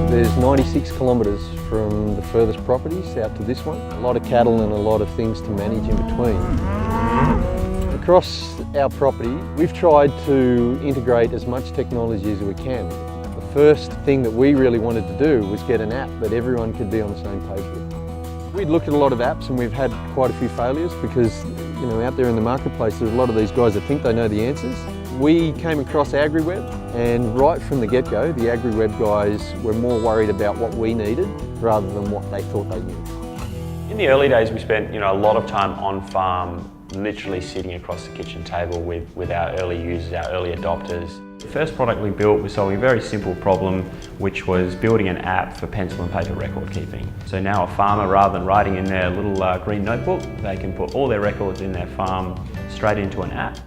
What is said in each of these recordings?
There's 96 kilometres from the furthest properties out to this one. A lot of cattle and a lot of things to manage in between. Across our property, we've tried to integrate as much technology as we can. The first thing that we really wanted to do was get an app that everyone could be on the same page with. We'd looked at a lot of apps and we've had quite a few failures because, you know, out there in the marketplace there's a lot of these guys that think they know the answers. We came across AgriWeb, and right from the get-go, the AgriWeb guys were more worried about what we needed rather than what they thought they knew. In the early days, we spent a lot of time on farm, literally sitting across the kitchen table with our early users, our early adopters. The first product we built was solving a very simple problem, which was building an app for pencil and paper record keeping. So now a farmer, rather than writing in their little green notebook, they can put all their records in their farm straight into an app.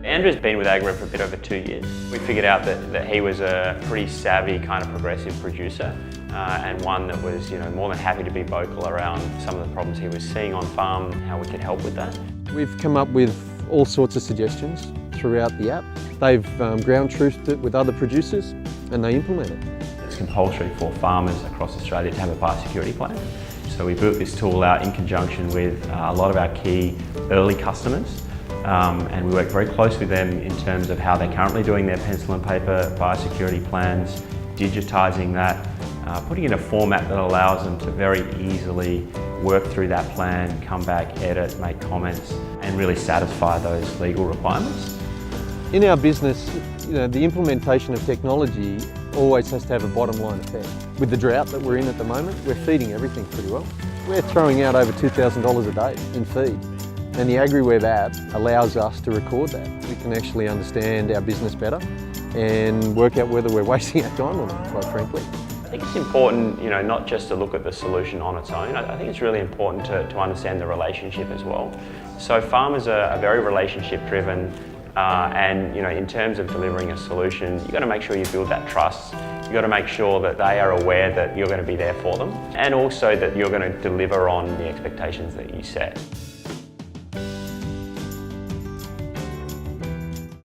Andrew's been with AgriWeb for a bit over 2 years. We figured out that he was a pretty savvy kind of progressive producer and one that was more than happy to be vocal around some of the problems he was seeing on farm, how we could help with that. We've come up with all sorts of suggestions throughout the app. They've ground truthed it with other producers and they implement it. It's compulsory for farmers across Australia to have a biosecurity plan. So we built this tool out in conjunction with a lot of our key early customers. And we work very closely with them in terms of how they're currently doing their pencil and paper biosecurity plans, digitising that, putting in a format that allows them to very easily work through that plan, come back, edit, make comments, and really satisfy those legal requirements. In our business, the implementation of technology always has to have a bottom line effect. With the drought that we're in at the moment, we're feeding everything pretty well. We're throwing out over $2,000 a day in feed. And the AgriWeb app allows us to record that. We can actually understand our business better and work out whether we're wasting our time or not, quite frankly. I think it's important, not just to look at the solution on its own. I think it's really important to understand the relationship as well. So farmers are very relationship driven and in terms of delivering a solution, you've got to make sure you build that trust. You've got to make sure that they are aware that you're going to be there for them and also that you're going to deliver on the expectations that you set.